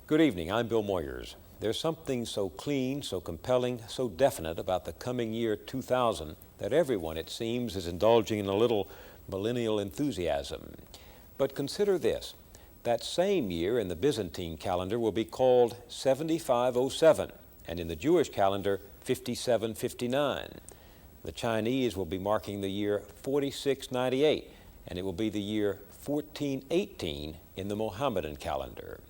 Good evening, I'm Bill Moyers. There's something so clean, so compelling, so definite about the coming year 2000 that everyone, it seems, is indulging in a little millennial enthusiasm. But consider this, that same year in the Byzantine calendar will be called 7507, and in the Jewish calendar 5759. The Chinese will be marking the year 4698, and it will be the year 1418 in the Mohammedan calendar.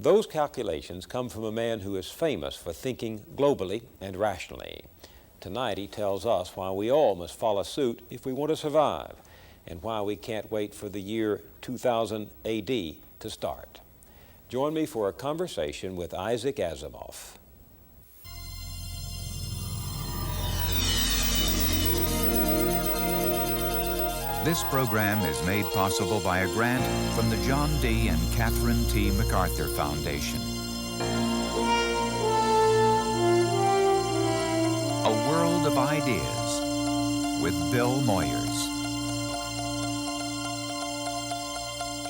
Those calculations come from a man who is famous for thinking globally and rationally. Tonight he tells us why we all must follow suit if we want to survive, and why we can't wait for the year 2000 AD to start. Join me for a conversation with Isaac Asimov. This program is made possible by a grant from the John D. and Catherine T. MacArthur Foundation. A World of Ideas with Bill Moyers.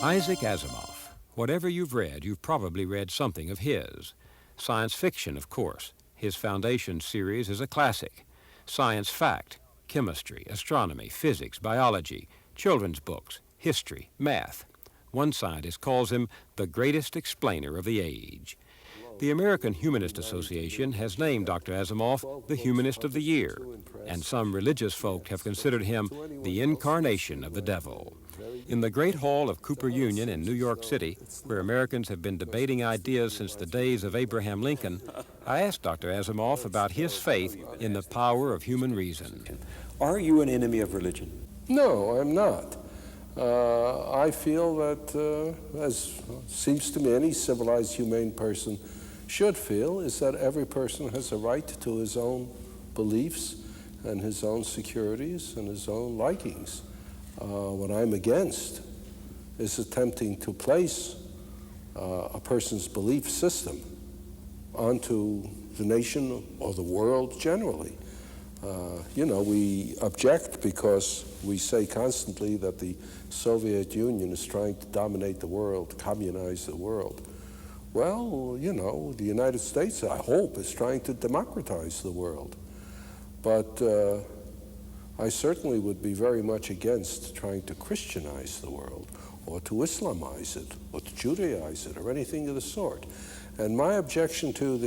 Isaac Asimov. Whatever you've probably read something of his. Science fiction, of course. His Foundation series is a classic. Science fact, chemistry, astronomy, physics, biology, children's books, history, math. One scientist calls him the greatest explainer of the age. The American Humanist Association has named Dr. Asimov the Humanist of the Year, and some religious folk have considered him the incarnation of the devil. In the Great Hall of Cooper Union in New York City, where Americans have been debating ideas since the days of Abraham Lincoln, I asked Dr. Asimov about his faith in the power of human reason. Are you an enemy of religion? No, I'm not. I feel that, as seems to me any civilized, humane person should feel, is that every person has a right to his own beliefs and his own securities and his own likings. What I'm against is attempting to place a person's belief system onto the nation or the world generally. We object because we say constantly that the Soviet Union is trying to dominate the world, communize the world. Well, the United States, I hope, is trying to democratize the world. But I certainly would be very much against trying to Christianize the world, or to Islamize it, or to Judaize it, or anything of the sort. And my objection to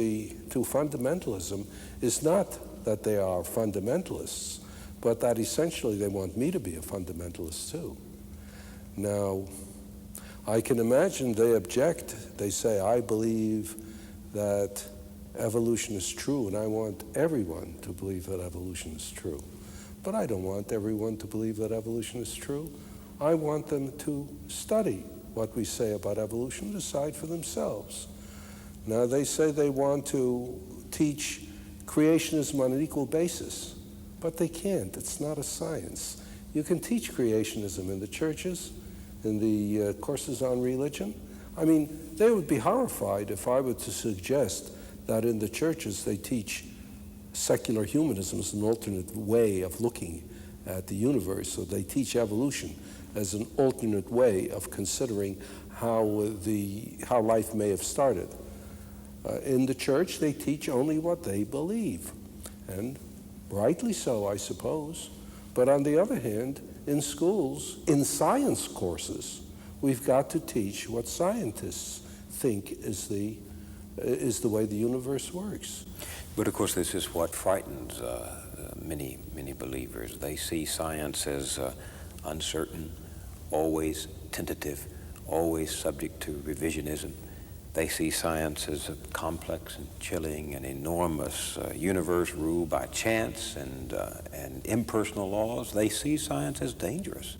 fundamentalism is not that they are fundamentalists, but that essentially they want me to be a fundamentalist too. Now, I can imagine they object. They say, I believe that evolution is true, and I want everyone to believe that evolution is true. But I don't want everyone to believe that evolution is true. I want them to study what we say about evolution, decide for themselves. Now, they say they want to teach creationism on an equal basis, but they can't. It's not a science. You can teach creationism in the churches, in the courses on religion. I mean, they would be horrified if I were to suggest that in the churches they teach secular humanism as an alternate way of looking at the universe, so they teach evolution as an alternate way of considering how life may have started. In the church, they teach only what they believe, and rightly so, I suppose. But on the other hand, in schools, in science courses, we've got to teach what scientists think is the way the universe works. But of course, this is what frightens many believers. They see science as uncertain, always tentative, always subject to revisionism. They see science as a complex and chilling and enormous universe ruled by chance and impersonal laws. They see science as dangerous.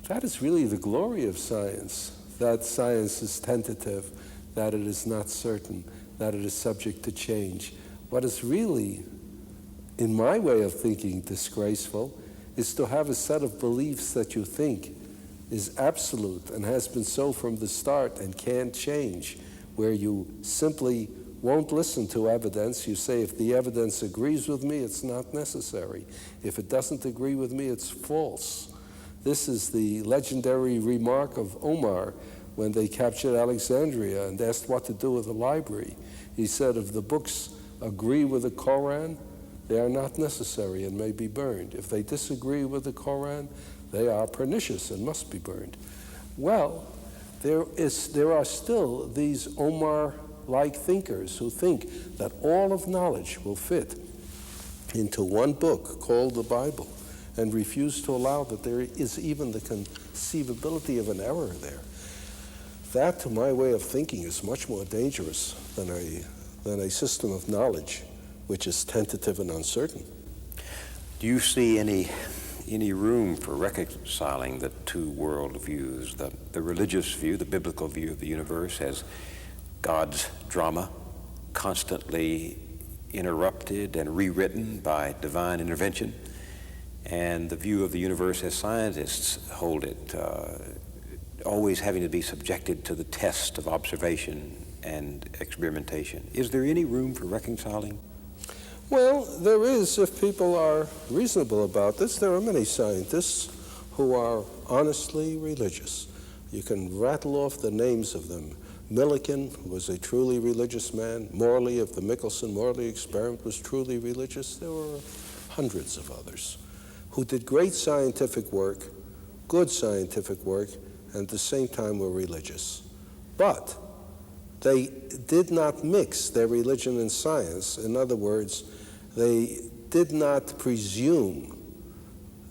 That is really the glory of science, that science is tentative, that it is not certain, that it is subject to change. What is really, in my way of thinking, disgraceful is to have a set of beliefs that you think is absolute and has been so from the start and can't change, where you simply won't listen to evidence. You say, if the evidence agrees with me, it's not necessary. If it doesn't agree with me, it's false. This is the legendary remark of Omar when they captured Alexandria and asked what to do with the library. He said, if the books agree with the Koran, they are not necessary and may be burned. If they disagree with the Koran, they are pernicious and must be burned. Well, there are still these Omar-like thinkers who think that all of knowledge will fit into one book called the Bible and refuse to allow that there is even the conceivability of an error there. That, to my way of thinking, is much more dangerous than a system of knowledge which is tentative and uncertain. Do you see any room for reconciling the two worldviews, the religious view, the biblical view of the universe as God's drama, constantly interrupted and rewritten by divine intervention, and the view of the universe as scientists hold it, always having to be subjected to the test of observation and experimentation? Is there any room for reconciling? Well, there is, if people are reasonable about this. There are many scientists who are honestly religious. You can rattle off the names of them. Millikan was a truly religious man. Morley of the Michelson-Morley experiment was truly religious. There were hundreds of others who did great scientific work, good scientific work, and at the same time were religious. But they did not mix their religion and science. In other words, they did not presume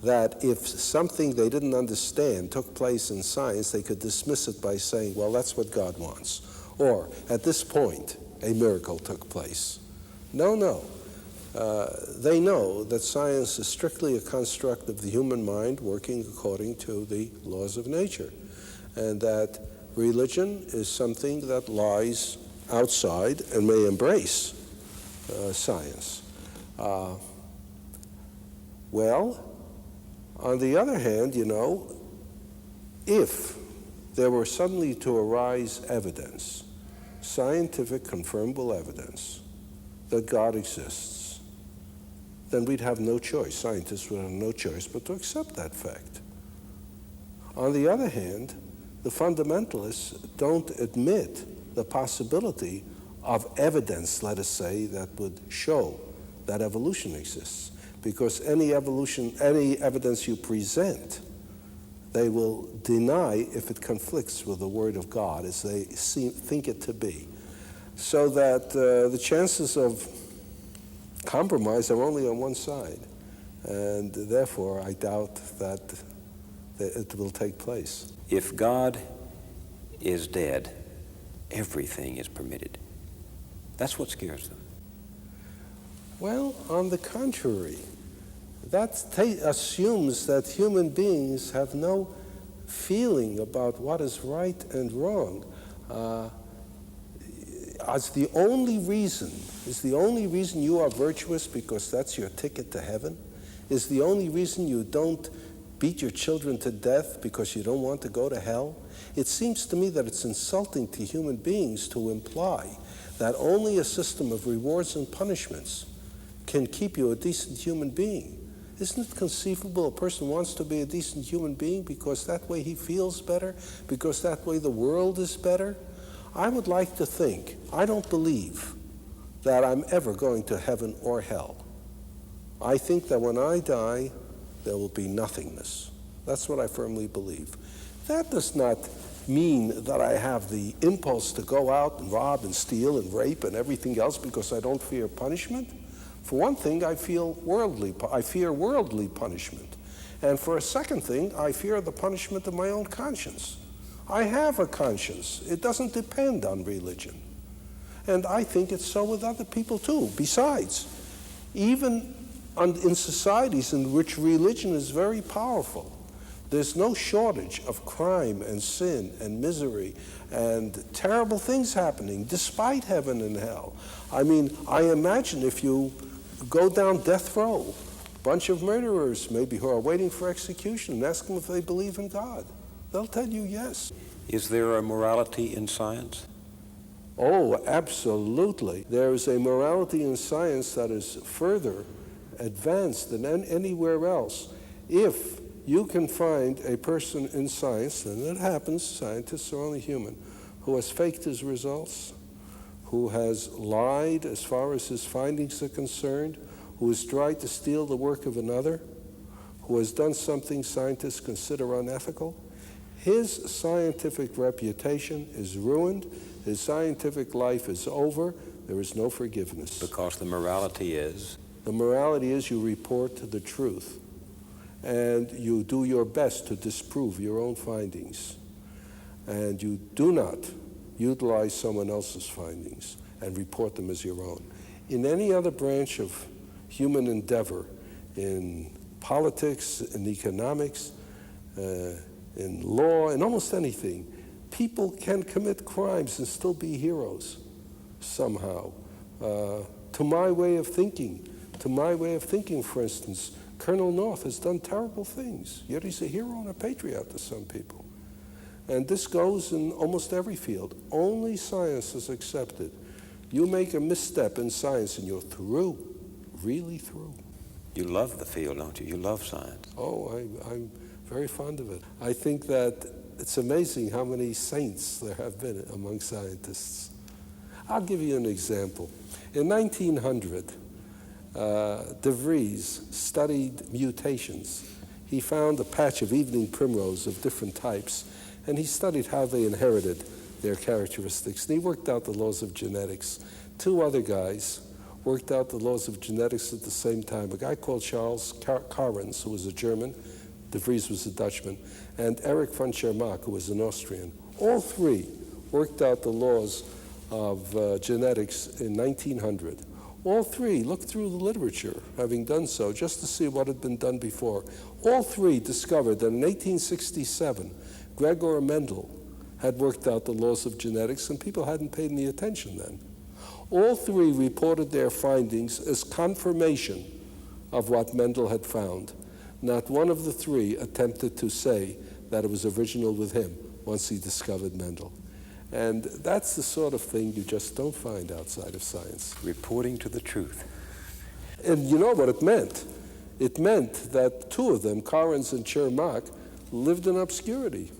that if something they didn't understand took place in science, they could dismiss it by saying, well, that's what God wants. Or, at this point, a miracle took place. No. They know that science is strictly a construct of the human mind working according to the laws of nature, and that religion is something that lies outside and may embrace science. Well, on the other hand, if there were suddenly to arise evidence, scientific confirmable evidence, that God exists, then we'd have no choice. Scientists would have no choice but to accept that fact. On the other hand, the fundamentalists don't admit the possibility of evidence, let us say, that would show that evolution exists. Because any evidence you present, they will deny if it conflicts with the Word of God as they think it to be. So that the chances of compromise are only on one side. And therefore, I doubt that it will take place. If God is dead, everything is permitted. That's what scares them. Well, on the contrary, that assumes that human beings have no feeling about what is right and wrong. Is the only reason you are virtuous because that's your ticket to heaven? Is the only reason you don't beat your children to death because you don't want to go to hell? It seems to me that it's insulting to human beings to imply that only a system of rewards and punishments can keep you a decent human being. Isn't it conceivable a person wants to be a decent human being because that way he feels better, because that way the world is better? I would like to think, I don't believe that I'm ever going to heaven or hell. I think that when I die, there will be nothingness. That's what I firmly believe. That does not mean that I have the impulse to go out and rob and steal and rape and everything else because I don't fear punishment. For one thing, I fear worldly punishment. And for a second thing, I fear the punishment of my own conscience. I have a conscience. It doesn't depend on religion. And I think it's so with other people too. Besides, even in societies in which religion is very powerful, there's no shortage of crime and sin and misery and terrible things happening despite heaven and hell. I mean, I imagine if you go down death row, a bunch of murderers maybe who are waiting for execution, and ask them if they believe in God. They'll tell you yes. Is there a morality in science? Oh, absolutely. There is a morality in science that is further advanced than anywhere else. If you can find a person in science, and it happens, scientists are only human, who has faked his results, who has lied as far as his findings are concerned, who has tried to steal the work of another, who has done something scientists consider unethical. His scientific reputation is ruined. His scientific life is over. There is no forgiveness. Because the morality is? The morality is you report the truth, and you do your best to disprove your own findings, and you do not utilize someone else's findings and report them as your own. In any other branch of human endeavor, in politics, in economics, in law, in almost anything, people can commit crimes and still be heroes somehow. To my way of thinking, for instance, Colonel North has done terrible things, yet he's a hero and a patriot to some people. And this goes in almost every field. Only science is accepted. You make a misstep in science and you're through, really through. You love the field, don't you? You love science. Oh, I'm very fond of it. I think that it's amazing how many saints there have been among scientists. I'll give you an example. In 1900, De Vries studied mutations. He found a patch of evening primrose of different types, and he studied how they inherited their characteristics. And he worked out the laws of genetics. Two other guys worked out the laws of genetics at the same time. A guy called Charles Carens, who was a German, De Vries was a Dutchman, and Erich von Schermach, who was an Austrian. All three worked out the laws of genetics in 1900. All three looked through the literature, having done so, just to see what had been done before. All three discovered that in 1867, Gregor Mendel had worked out the laws of genetics, and people hadn't paid any attention then. All three reported their findings as confirmation of what Mendel had found. Not one of the three attempted to say that it was original with him once he discovered Mendel. And that's the sort of thing you just don't find outside of science. Reporting to the truth. And you know what it meant? It meant that two of them, Carens and Schermach, lived in obscurity.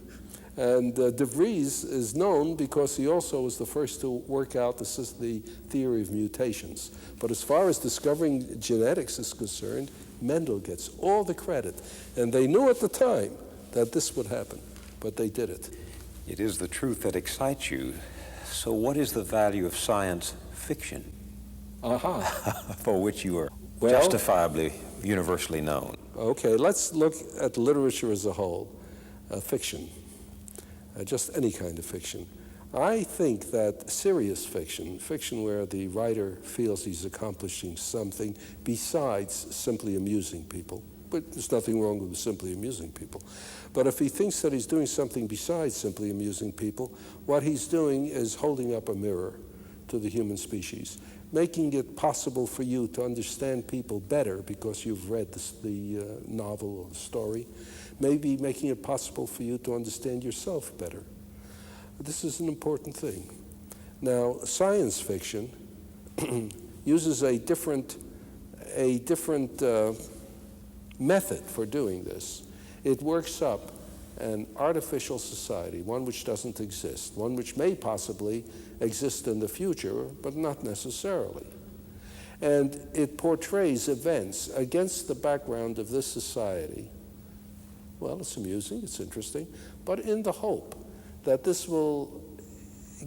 And De Vries is known because he also was the first to work out the theory of mutations. But as far as discovering genetics is concerned, Mendel gets all the credit. And they knew at the time that this would happen, but they did it. It is the truth that excites you. So what is the value of science fiction? For which you are justifiably universally known? Okay, let's look at literature as a whole. Fiction. Just any kind of fiction. I think that serious fiction, fiction where the writer feels he's accomplishing something besides simply amusing people, but there's nothing wrong with simply amusing people. But if he thinks that he's doing something besides simply amusing people, what he's doing is holding up a mirror to the human species, making it possible for you to understand people better because you've read the novel or the story, maybe making it possible for you to understand yourself better. This is an important thing. Now, science fiction uses a different method for doing this. It works up an artificial society, one which doesn't exist, one which may possibly exist in the future, but not necessarily. And it portrays events against the background of this society. Well, it's amusing, it's interesting, but in the hope that this will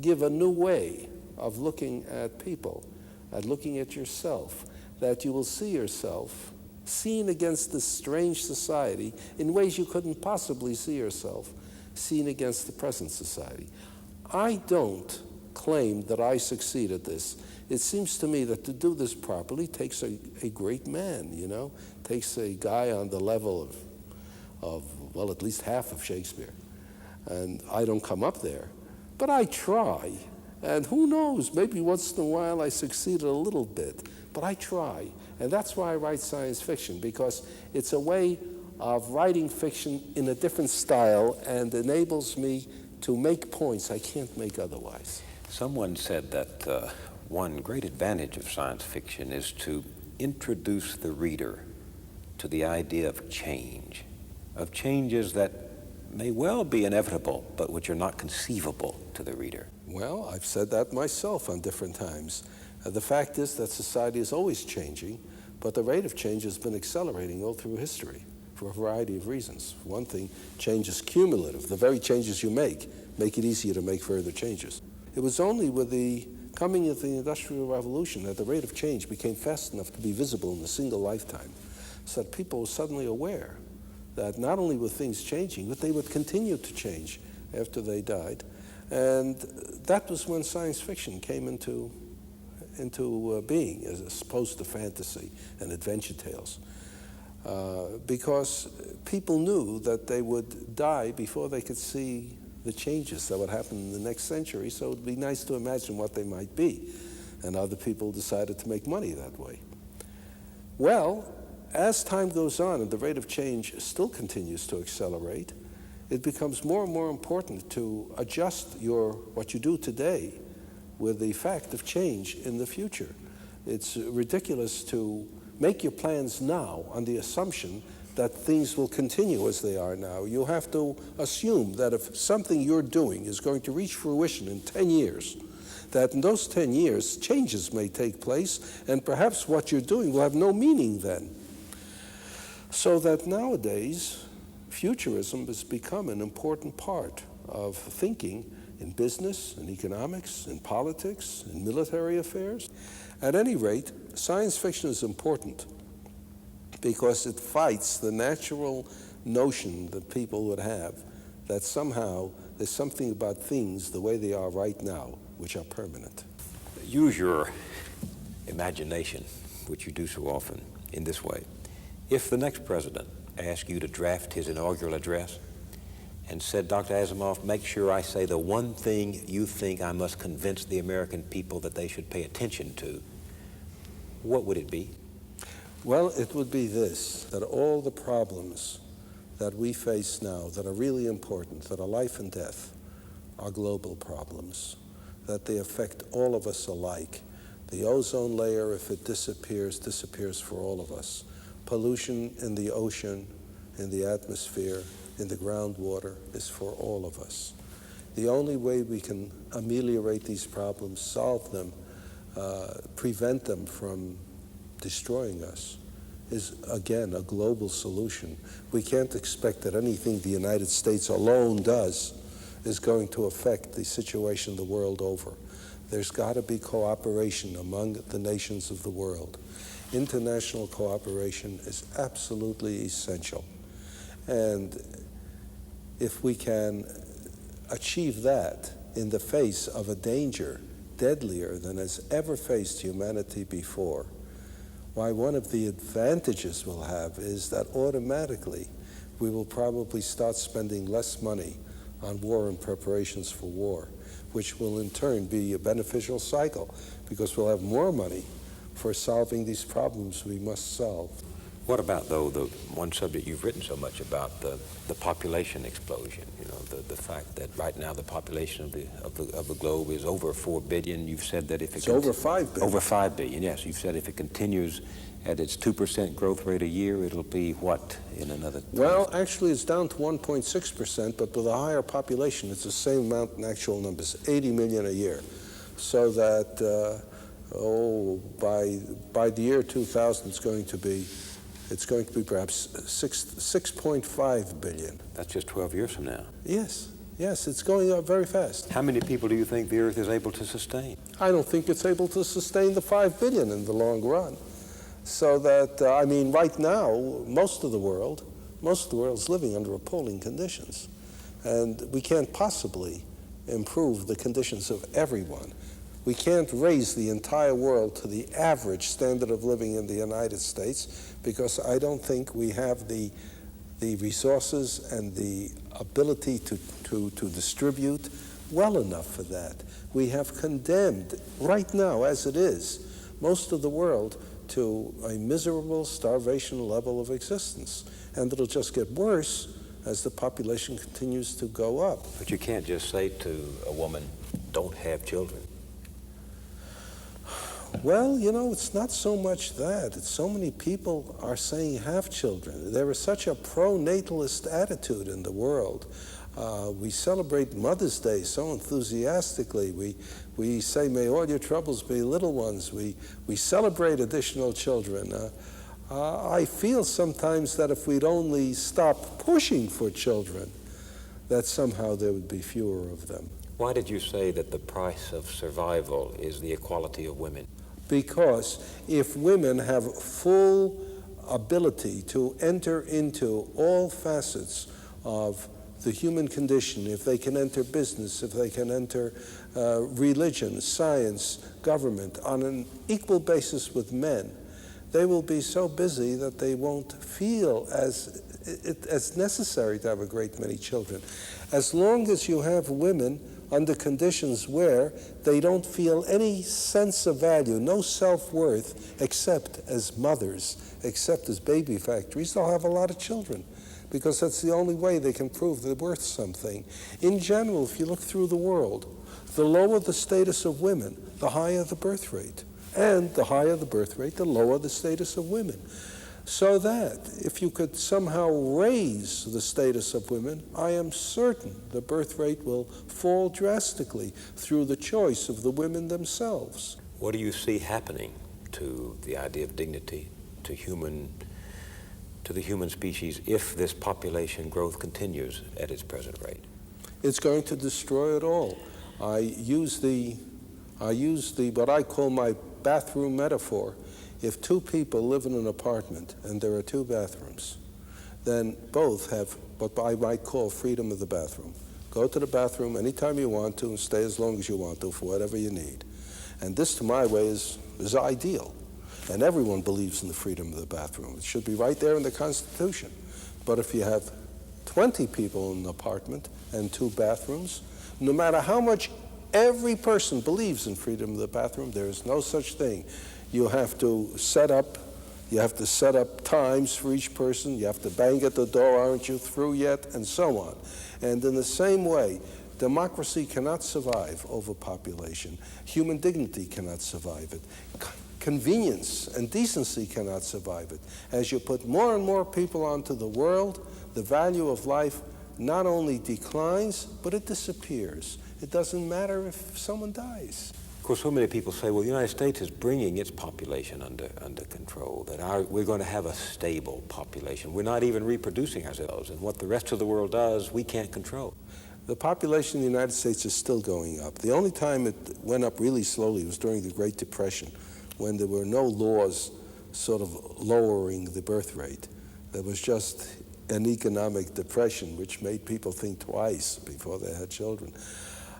give a new way of looking at people, at looking at yourself, that you will see yourself seen against this strange society in ways you couldn't possibly see yourself, seen against the present society. I don't claim that I succeed at this. It seems to me that to do this properly takes a great man, you know, takes a guy on the level of well, at least half of Shakespeare. And I don't come up there, but I try. And who knows, maybe once in a while I succeed a little bit, but I try. And that's why I write science fiction, because it's a way of writing fiction in a different style and enables me to make points I can't make otherwise. Someone said that one great advantage of science fiction is to introduce the reader to the idea of change. of changes that may well be inevitable, but which are not conceivable to the reader? Well, I've said that myself on different times. The fact is that society is always changing, but the rate of change has been accelerating all through history for a variety of reasons. For one thing, change is cumulative. The very changes you make it easier to make further changes. It was only with the coming of the Industrial Revolution that the rate of change became fast enough to be visible in a single lifetime, so that people were suddenly aware that not only were things changing, but they would continue to change after they died. And that was when science fiction came into being, as opposed to fantasy and adventure tales. Because people knew that they would die before they could see the changes that would happen in the next century, so it would be nice to imagine what they might be. And other people decided to make money that way. Well, as time goes on and the rate of change still continues to accelerate, it becomes more and more important to adjust what you do today with the fact of change in the future. It's ridiculous to make your plans now on the assumption that things will continue as they are now. You have to assume that if something you're doing is going to reach fruition in 10 years, that in those 10 years, changes may take place, and perhaps what you're doing will have no meaning then. So that nowadays, futurism has become an important part of thinking in business, in economics, in politics, in military affairs. At any rate, science fiction is important because it fights the natural notion that people would have that somehow there's something about things the way they are right now which are permanent. Use your imagination, which you do so often, in this way. If the next president asked you to draft his inaugural address and said, Dr. Asimov, make sure I say the one thing you think I must convince the American people that they should pay attention to, what would it be? Well, it would be this, that all the problems that we face now that are really important, that are life and death, are global problems, that they affect all of us alike. The ozone layer, if it disappears, disappears for all of us. Pollution in the ocean, in the atmosphere, in the groundwater is for all of us. The only way we can ameliorate these problems, solve them, prevent them from destroying us, is again a global solution. We can't expect that anything the United States alone does is going to affect the situation the world over. There's got to be cooperation among the nations of the world. International cooperation is absolutely essential. And if we can achieve that in the face of a danger deadlier than has ever faced humanity before, why, one of the advantages we'll have is that automatically we will probably start spending less money on war and preparations for war, which will in turn be a beneficial cycle because we'll have more money for solving these problems we must solve. What about, though, the one subject you've written so much about, the population explosion? You know, the fact that right now the population of the globe is over 4 billion. You've said that if it's over 5 billion. Over 5 billion, yes. You've said if it continues at its 2% growth rate a year, it'll be what in another? Well, actually, it's down to 1.6%, but with a higher population, it's the same amount in actual numbers, 80 million a year. So that by the year 2000, it's going to be perhaps 6.5 billion. That's just 12 years from now. Yes, it's going up very fast. How many people do you think the Earth is able to sustain? I don't think it's able to sustain the 5 billion in the long run. So that, right now, most of the world is living under appalling conditions. And we can't possibly improve the conditions of everyone. We can't raise the entire world to the average standard of living in the United States because I don't think we have the resources and the ability to distribute well enough for that. We have condemned, right now as it is, most of the world to a miserable starvation level of existence. And it'll just get worse as the population continues to go up. But you can't just say to a woman, don't have children. Well, you know, it's not so much that. It's so many people are saying have children. There is such a pro-natalist attitude in the world. We celebrate Mother's Day so enthusiastically. We say, may all your troubles be little ones. We celebrate additional children. I feel sometimes that if we'd only stop pushing for children, that somehow there would be fewer of them. Why did you say that the price of survival is the equality of women? Because if women have full ability to enter into all facets of the human condition, if they can enter business, if they can enter religion, science, government on an equal basis with men, they will be so busy that they won't feel as necessary to have a great many children. As long as you have women under conditions where they don't feel any sense of value, no self-worth, except as mothers, except as baby factories, they'll have a lot of children, because that's the only way they can prove they're worth something. In general, if you look through the world, the lower the status of women, the higher the birth rate. And the higher the birth rate, the lower the status of women. So that if you could somehow raise the status of women, I am certain the birth rate will fall drastically through the choice of the women themselves. What do you see happening to the idea of dignity, to the human species, if this population growth continues at its present rate? It's going to destroy it all. I use the what I call my bathroom metaphor. If two people live in an apartment and there are two bathrooms, then both have what I might call freedom of the bathroom. Go to the bathroom anytime you want to and stay as long as you want to for whatever you need. And this, to my way, is ideal. And everyone believes in the freedom of the bathroom. It should be right there in the Constitution. But if you have 20 people in an apartment and two bathrooms, no matter how much every person believes in freedom of the bathroom, there is no such thing. You have to set up times for each person. You have to bang at the door, aren't you through yet, and so on. And in the same way, democracy cannot survive overpopulation. Human dignity cannot survive it. Convenience and decency cannot survive it. As you put more and more people onto the world, the value of life not only declines, but it disappears. It doesn't matter if someone dies. Of course, so many people say, well, the United States is bringing its population under control, that we're going to have a stable population. We're not even reproducing ourselves, and what the rest of the world does, we can't control. The population in the United States is still going up. The only time it went up really slowly was during the Great Depression, when there were no laws sort of lowering the birth rate. There was just an economic depression which made people think twice before they had children.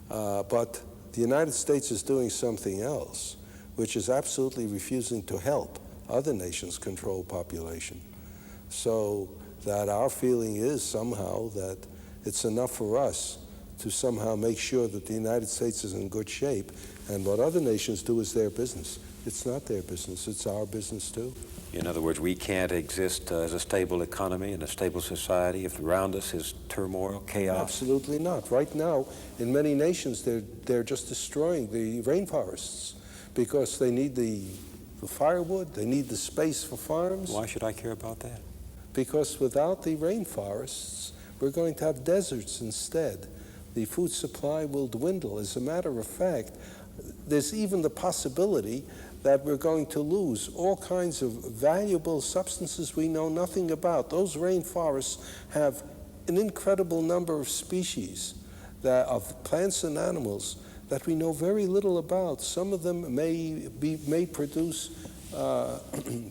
But the United States is doing something else, which is absolutely refusing to help other nations control population. So that our feeling is somehow that it's enough for us to somehow make sure that the United States is in good shape, and what other nations do is their business. It's not their business, it's our business too. In other words, we can't exist as a stable economy and a stable society if around us is turmoil, chaos? Absolutely not. Right now, in many nations, they're just destroying the rainforests because they need the firewood, they need the space for farms. Why should I care about that? Because without the rainforests, we're going to have deserts instead. The food supply will dwindle. As a matter of fact, there's even the possibility that we're going to lose all kinds of valuable substances we know nothing about. Those rainforests have an incredible number of species of plants and animals that we know very little about. Some of them may produce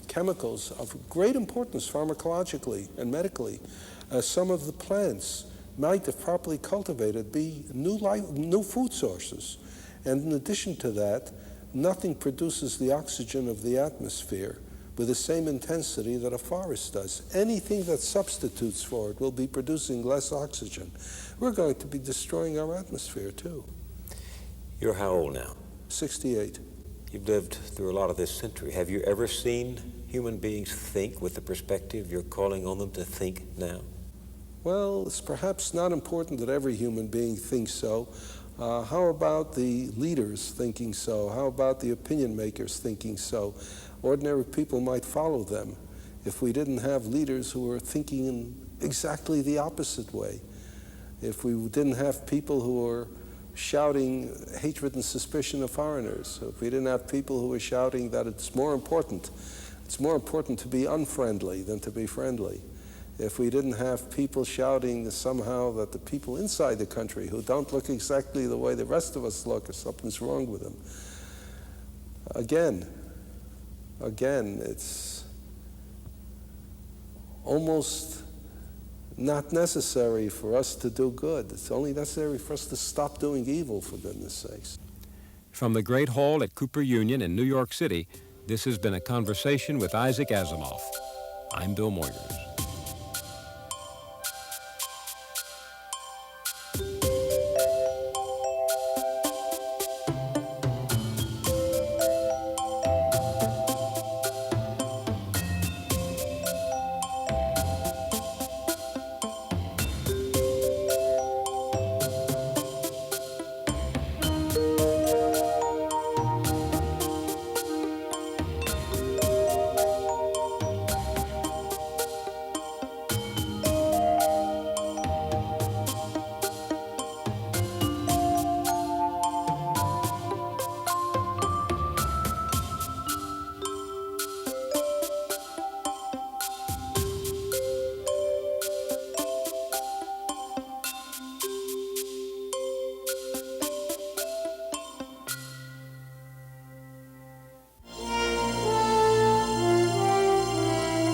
chemicals of great importance pharmacologically and medically. Some of the plants might, if properly cultivated, be new food sources. And in addition to that, nothing produces the oxygen of the atmosphere with the same intensity that a forest does. Anything that substitutes for it will be producing less oxygen. We're going to be destroying our atmosphere too. You're how old now? 68. You've lived through a lot of this century. Have you ever seen human beings think with the perspective you're calling on them to think now? Well, it's perhaps not important that every human being thinks so. How about the leaders thinking so? How about the opinion makers thinking so? Ordinary people might follow them if we didn't have leaders who were thinking in exactly the opposite way. If we didn't have people who were shouting hatred and suspicion of foreigners, if we didn't have people who were shouting that it's more important to be unfriendly than to be friendly, if we didn't have people shouting somehow that the people inside the country who don't look exactly the way the rest of us look, or something's wrong with them. Again, it's almost not necessary for us to do good. It's only necessary for us to stop doing evil, for goodness sakes. From the Great Hall at Cooper Union in New York City, this has been a conversation with Isaac Asimov. I'm Bill Moyers.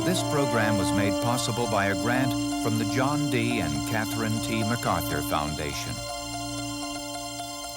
This program was made possible by a grant from the John D. and Catherine T. MacArthur Foundation.